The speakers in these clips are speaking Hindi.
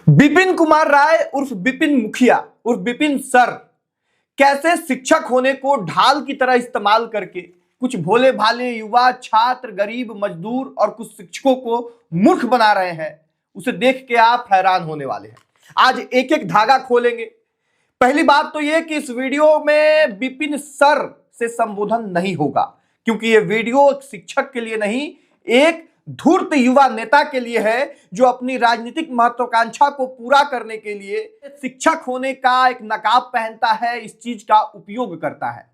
विपिन कुमार राय उर्फ विपिन मुखिया उर्फ विपिन सर कैसे शिक्षक होने को ढाल की तरह इस्तेमाल करके कुछ भोले भाले युवा छात्र गरीब मजदूर और कुछ शिक्षकों को मूर्ख बना रहे हैं, उसे देख के आप हैरान होने वाले हैं। आज एक एक धागा खोलेंगे। पहली बात तो यह कि इस वीडियो में विपिन सर से संबोधन नहीं होगा, क्योंकि यह वीडियो एक शिक्षक के लिए नहीं, एक धूर्त युवा नेता के लिए है जो अपनी राजनीतिक महत्वाकांक्षा को पूरा करने के लिए शिक्षक होने का एक नकाब पहनता है, इस चीज का उपयोग करता है।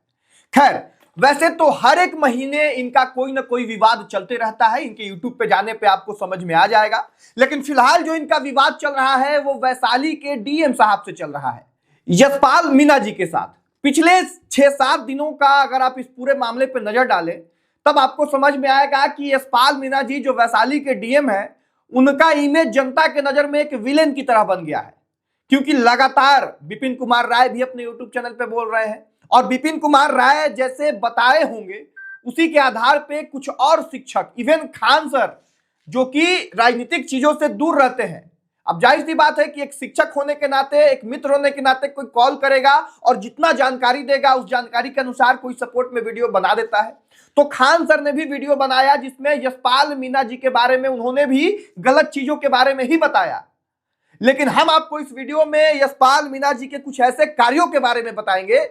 खैर, वैसे तो हर एक महीने इनका कोई ना कोई विवाद चलते रहता है, इनके यूट्यूब पे जाने पे आपको समझ में आ जाएगा। लेकिन फिलहाल जो इनका विवाद चल रहा है वो वैशाली के डीएम साहब से चल रहा है, यशपाल मीणा जी के साथ। पिछले 6-7 दिनों का अगर आप इस पूरे मामले पर नजर डालें तब आपको समझ में आएगा कि यशपाल मीणा जी जो वैशाली के डीएम है, उनका इमेज जनता के नजर में एक विलेन की तरह बन गया है। क्योंकि लगातार विपिन कुमार राय भी अपने यूट्यूब चैनल पे बोल रहे हैं और विपिन कुमार राय जैसे बताए होंगे उसी के आधार पे कुछ और शिक्षक, इवन खान सर जो कि राजनीतिक चीजों से दूर रहते हैं, अब जाहिर सी बात है कि एक शिक्षक होने के नाते, एक मित्र होने के नाते कोई कॉल करेगा और जितना जानकारी देगा उस जानकारी के अनुसार कोई सपोर्ट में वीडियो बना देता है। तो खान सर ने भी वीडियो बनाया जिसमें यशपाल मीणा जी के बारे में उन्होंने भी गलत चीजों के बारे में ही बताया। लेकिन हम आपको इस वीडियो में यशपाल मीणा जी के कुछ ऐसे कार्यों के बारे में बताएंगे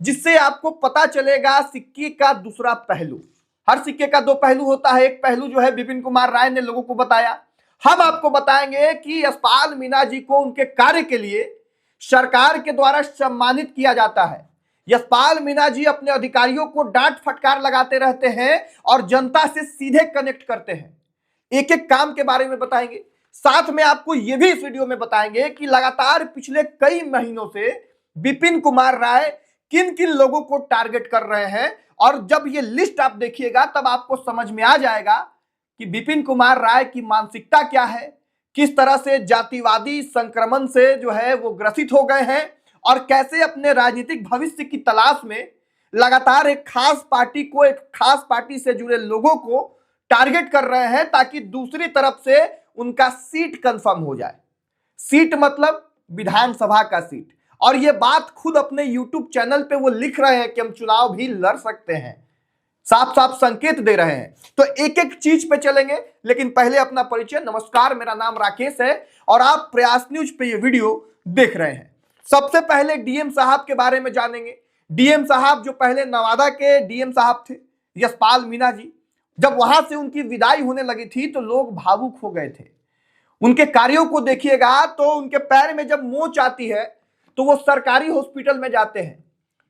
जिससे आपको पता चलेगा सिक्के का दूसरा पहलू। हर सिक्के का दो पहलू होता है, एक पहलू जो है विपिन कुमार राय ने लोगों को बताया। हम आपको बताएंगे कि यशपाल मीणा जी को उनके कार्य के लिए सरकार के द्वारा सम्मानित किया जाता है। यशपाल मीणा जी अपने अधिकारियों को डांट फटकार लगाते रहते हैं और जनता से सीधे कनेक्ट करते हैं। एक एक काम के बारे में बताएंगे। साथ में आपको यह भी इस वीडियो में बताएंगे कि लगातार पिछले कई महीनों से विपिन कुमार राय किन किन लोगों को टारगेट कर रहे हैं, और जब ये लिस्ट आप देखिएगा तब आपको समझ में आ जाएगा कि विपिन कुमार राय की मानसिकता क्या है, किस तरह से जातिवादी संक्रमण से जो है वो ग्रसित हो गए हैं और कैसे अपने राजनीतिक भविष्य की तलाश में लगातार एक खास पार्टी को, एक खास पार्टी से जुड़े लोगों को टारगेट कर रहे हैं ताकि दूसरी तरफ से उनका सीट कंफर्म हो जाए। सीट मतलब विधानसभा का सीट। और ये बात खुद अपने यूट्यूब चैनल पे वो लिख रहे हैं कि हम चुनाव भी लड़ सकते हैं, साफ साफ संकेत दे रहे हैं। तो एक एक चीज पे चलेंगे, लेकिन पहले अपना परिचय। नमस्कार, मेरा नाम राकेश है और आप प्रयास न्यूज पे ये वीडियो देख रहे हैं। सबसे पहले डीएम साहब के बारे में जानेंगे। डीएम साहब जो पहले नवादा के डीएम साहब थे, यशपाल मीणा जी, जब वहां से उनकी विदाई होने लगी थी तो लोग भावुक हो गए थे। उनके कार्यों को देखिएगा तो उनके पैर में जब मोच आती है तो वो सरकारी हॉस्पिटल में जाते हैं।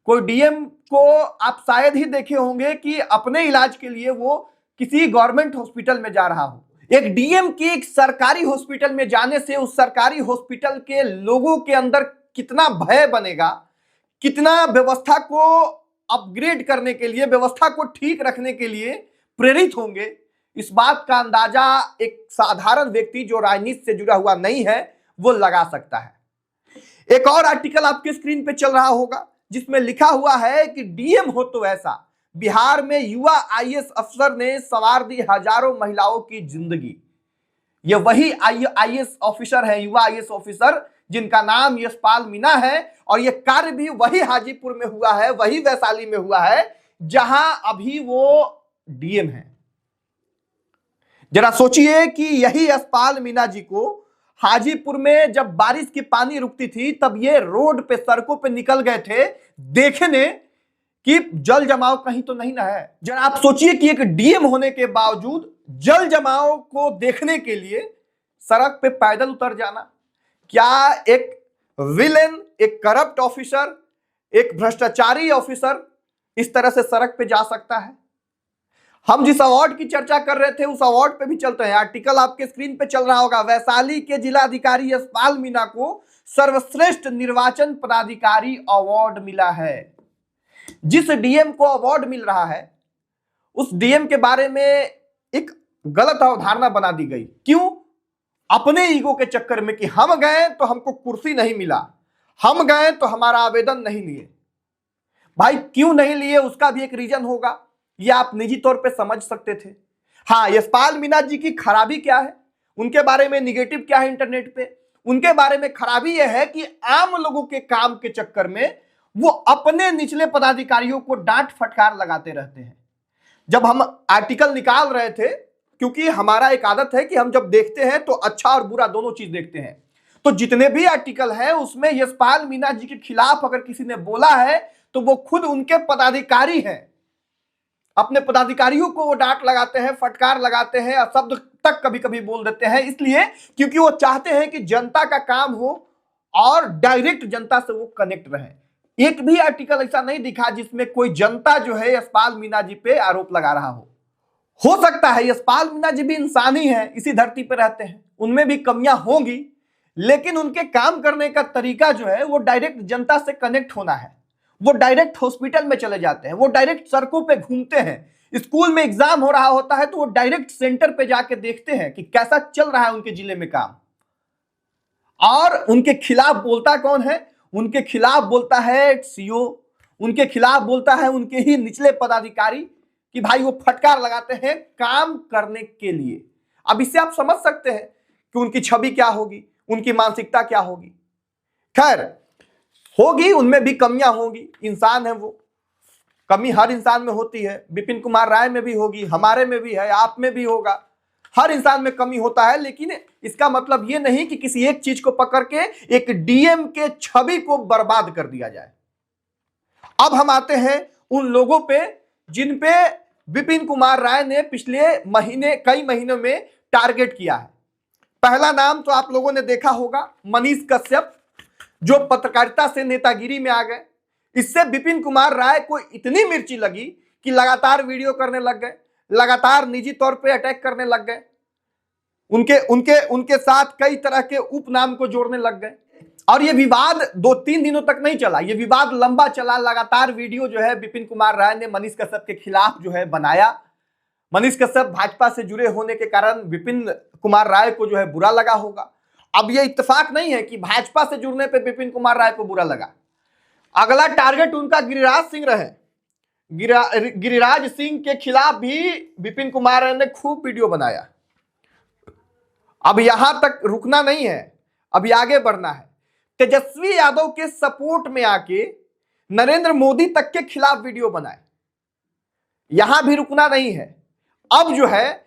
कोई डीएम को आप शायद ही देखे होंगे कि अपने इलाज के लिए वो किसी गवर्नमेंट हॉस्पिटल में जा रहा हो। एक डीएम की एक सरकारी हॉस्पिटल में जाने से उस सरकारी हॉस्पिटल के लोगों के अंदर कितना भय बनेगा, कितना व्यवस्था को अपग्रेड करने के लिए, व्यवस्था को ठीक रखने के लिए प्रेरित होंगे, इस बात का अंदाजा एक साधारण व्यक्ति जो राजनीति से जुड़ा हुआ नहीं है वो लगा सकता है। एक और आर्टिकल आपके स्क्रीन पे चल रहा होगा जिसमें लिखा हुआ है कि डीएम हो तो ऐसा, बिहार में युवा आईएएस अफसर ने संवार दी हजारों महिलाओं की जिंदगी। ये वही आईएएस ऑफिसर है, युवा आईएएस ऑफिसर जिनका नाम यशपाल मीणा है, और ये कार्य भी वही हाजीपुर में हुआ है, वही वैशाली में हुआ है जहां अभी वो डीएम है। जरा सोचिए कि यही यशपाल मीणा जी को हाजीपुर में जब बारिश की पानी रुकती थी तब ये रोड पे, सड़कों पे निकल गए थे देखने कि जल जमाव कहीं तो नहीं ना है। जरा आप सोचिए कि एक डीएम होने के बावजूद जल जमाव को देखने के लिए सड़क पे पैदल उतर जाना, क्या एक विलेन, एक करप्ट ऑफिसर, एक भ्रष्टाचारी ऑफिसर इस तरह से सड़क पे जा सकता है? हम जिस अवार्ड की चर्चा कर रहे थे उस अवार्ड पे भी चलते हैं। आर्टिकल आपके स्क्रीन पे चल रहा होगा। वैशाली के जिलाधिकारी यशपाल मीणा को सर्वश्रेष्ठ निर्वाचन पदाधिकारी अवार्ड मिला है। जिस डीएम को अवार्ड मिल रहा है उस डीएम के बारे में एक गलत अवधारणा बना दी गई। क्यों? अपने ईगो के चक्कर में कि हम गए तो हमको कुर्सी नहीं मिला, हम गए तो हमारा आवेदन नहीं लिए। भाई क्यों नहीं लिए उसका भी एक रीजन होगा, ये आप निजी तौर पे समझ सकते थे। हाँ, यशपाल मीणा जी की खराबी क्या है, उनके बारे में निगेटिव क्या है इंटरनेट पे, उनके बारे में खराबी यह है कि आम लोगों के काम के चक्कर में वो अपने निचले पदाधिकारियों को डांट फटकार लगाते रहते हैं। जब हम आर्टिकल निकाल रहे थे, क्योंकि हमारा एक आदत है कि हम जब देखते हैं तो अच्छा और बुरा दोनों चीज देखते हैं, तो जितने भी आर्टिकल हैं उसमें यशपाल मीणा जी के खिलाफ अगर किसी ने बोला है तो वो खुद उनके पदाधिकारी हैं। अपने पदाधिकारियों को वो डांट लगाते हैं, फटकार लगाते हैं, शब्द तक कभी कभी बोल देते हैं, इसलिए क्योंकि वो चाहते हैं कि जनता का काम हो और डायरेक्ट जनता से वो कनेक्ट रहे। एक भी आर्टिकल ऐसा नहीं दिखा जिसमें कोई जनता जो है यशपाल मीणा जी पे आरोप लगा रहा हो सकता है यशपाल मीणा जी भी इंसान ही है, इसी धरती पर रहते हैं, उनमें भी कमियां होंगी, लेकिन उनके काम करने का तरीका जो है वो डायरेक्ट जनता से कनेक्ट होना है। वो डायरेक्ट हॉस्पिटल में चले जाते हैं, वो डायरेक्ट सड़कों पे घूमते हैं, स्कूल में एग्जाम हो रहा होता है तो वो डायरेक्ट सेंटर पे जाके देखते हैं कि कैसा चल रहा है उनके जिले में काम। और उनके खिलाफ बोलता कौन है? उनके खिलाफ बोलता है सीओ, उनके खिलाफ बोलता है उनके ही निचले पदाधिकारी कि भाई वो फटकार लगाते हैं काम करने के लिए। अब इससे आप समझ सकते हैं कि उनकी छवि क्या होगी, उनकी मानसिकता क्या होगी। खैर होगी, उनमें भी कमियां होंगी, इंसान है वो, कमी हर इंसान में होती है, विपिन कुमार राय में भी होगी, हमारे में भी है, आप में भी होगा, हर इंसान में कमी होता है। लेकिन इसका मतलब ये नहीं कि किसी एक चीज को पकड़ के एक डीएम के छवि को बर्बाद कर दिया जाए। अब हम आते हैं उन लोगों पे जिन पे विपिन कुमार राय ने पिछले कई महीनों में टारगेट किया है। पहला नाम तो आप लोगों ने देखा होगा, मनीष कश्यप, जो पत्रकारिता से नेतागिरी में आ गए। इससे विपिन कुमार राय को इतनी मिर्ची लगी कि लगातार वीडियो करने लग गए, लगातार निजी तौर पे अटैक करने लग गए, उनके उनके उनके साथ कई तरह के उपनाम को जोड़ने लग गए। और ये विवाद 2-3 दिनों तक नहीं चला, ये विवाद लंबा चला। लगातार वीडियो जो है विपिन कुमार राय ने मनीष कश्यप के खिलाफ जो है बनाया। मनीष कश्यप भाजपा से जुड़े होने के कारण विपिन कुमार राय को जो है बुरा लगा होगा। अब ये इत्तेफाक नहीं है कि भाजपा से जुड़ने पे विपिन कुमार राय को बुरा लगा। अगला टारगेट उनका गिरिराज सिंह रहे। गिरिराज सिंह के खिलाफ भी विपिन कुमार राय ने खूब वीडियो बनाया। अब यहां तक रुकना नहीं है, अभी आगे बढ़ना है। तेजस्वी यादव के सपोर्ट में आके नरेंद्र मोदी तक के खिलाफ वीडियो बनाए, यहां भी रुकना नहीं है। अब जो है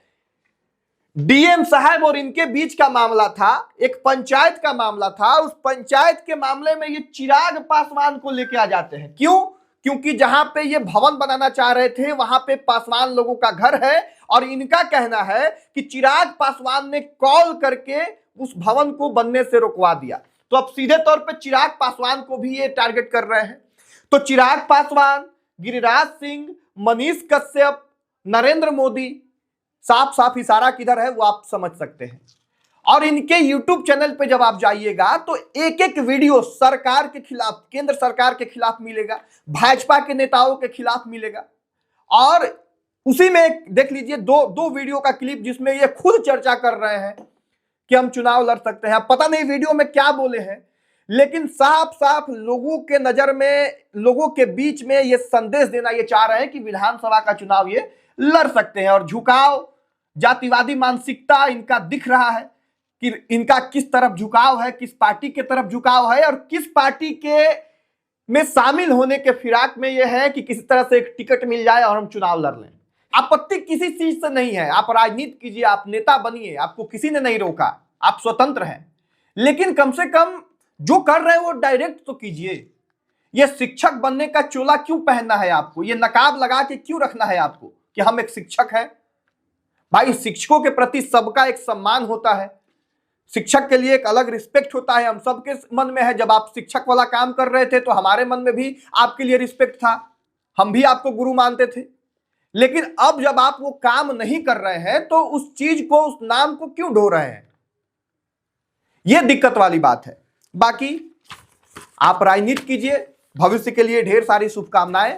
डीएम साहब और इनके बीच का मामला था, एक पंचायत का मामला था, उस पंचायत के मामले में ये चिराग पासवान को लेके आ जाते हैं। क्यों? क्योंकि जहां पे ये भवन बनाना चाह रहे थे वहां पे पासवान लोगों का घर है और इनका कहना है कि चिराग पासवान ने कॉल करके उस भवन को बनने से रुकवा दिया। तो अब सीधे तौर पे चिराग पासवान को भी ये टारगेट कर रहे हैं। तो चिराग पासवान, गिरिराज सिंह, मनीष कश्यप, नरेंद्र मोदी, साफ साफ इशारा किधर है वो आप समझ सकते हैं। और इनके YouTube चैनल पे जब आप जाइएगा तो एक एक वीडियो सरकार के खिलाफ, केंद्र सरकार के खिलाफ मिलेगा, भाजपा के नेताओं के खिलाफ मिलेगा। और उसी में देख लीजिए दो वीडियो का क्लिप जिसमें ये खुद चर्चा कर रहे हैं कि हम चुनाव लड़ सकते हैं। पता नहीं वीडियो में क्या बोले हैं, लेकिन साफ साफ लोगों के नजर में, लोगों के बीच में ये संदेश देना ये चाह रहे हैं कि विधानसभा का चुनाव ये लड़ सकते हैं। और झुकाव, जातिवादी मानसिकता इनका दिख रहा है कि इनका किस तरफ झुकाव है, किस पार्टी के तरफ झुकाव है और किस पार्टी के में शामिल होने के फिराक में यह है कि किसी तरह से एक टिकट मिल जाए और हम चुनाव लड़ लें। आपत्ति किसी चीज से नहीं है, आप राजनीति कीजिए, आप नेता बनिए, आपको किसी ने नहीं रोका, आप स्वतंत्र हैं। लेकिन कम से कम जो कर रहे हैं वो डायरेक्ट तो कीजिए। ये शिक्षक बनने का चोला क्यों पहनना है आपको? ये नकाब लगा के क्यों रखना है आपको कि हम एक शिक्षक हैं? भाई शिक्षकों के प्रति सबका एक सम्मान होता है, शिक्षक के लिए एक अलग रिस्पेक्ट होता है, हम सबके मन में है। जब आप शिक्षक वाला काम कर रहे थे तो हमारे मन में भी आपके लिए रिस्पेक्ट था, हम भी आपको गुरु मानते थे। लेकिन अब जब आप वो काम नहीं कर रहे हैं तो उस चीज को, उस नाम को क्यों ढो रहे हैं? ये दिक्कत वाली बात है। बाकी आप राजनीति कीजिए, भविष्य के लिए ढेर सारी शुभकामनाएं।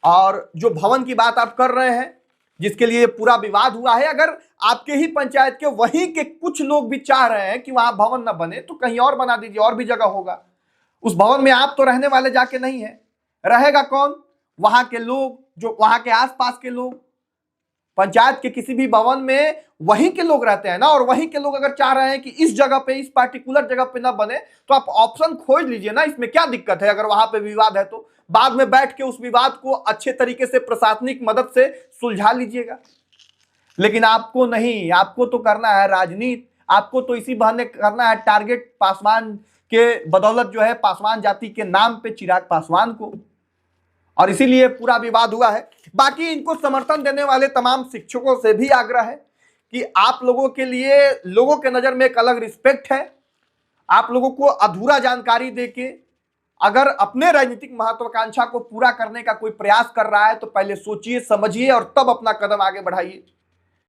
और जो भवन की बात आप कर रहे हैं, जिसके लिए पूरा विवाद हुआ है, अगर आपके ही पंचायत के वहीं के कुछ लोग भी चाह रहे हैं कि वहां भवन न बने तो कहीं और बना दीजिए, और भी जगह होगा। उस भवन में आप तो रहने वाले जाके नहीं है, रहेगा कौन? वहां के लोग, जो वहां के आसपास के लोग। पंचायत के किसी भी भवन में वहीं के लोग रहते हैं ना, और वहीं के लोग अगर चाह रहे हैं कि इस जगह पे, इस पार्टिकुलर जगह पे ना बने, तो आप ऑप्शन खोज लीजिए ना, इसमें क्या दिक्कत है? अगर वहां पे विवाद है तो बाद में बैठ के उस विवाद को अच्छे तरीके से प्रशासनिक मदद से सुलझा लीजिएगा। लेकिन आपको नहीं, आपको तो करना है राजनीति, आपको तो इसी बहाने करना है टारगेट पासवान के बदौलत, जो है पासवान जाति के नाम पे चिराग पासवान को, और इसीलिए पूरा विवाद हुआ है। बाकी इनको समर्थन देने वाले तमाम शिक्षकों से भी आग्रह है कि आप लोगों के लिए लोगों के नजर में एक अलग रिस्पेक्ट है। आप लोगों को अधूरा जानकारी देके अगर अपने राजनीतिक महत्वाकांक्षा को पूरा करने का कोई प्रयास कर रहा है तो पहले सोचिए समझिए और तब अपना कदम आगे बढ़ाइए।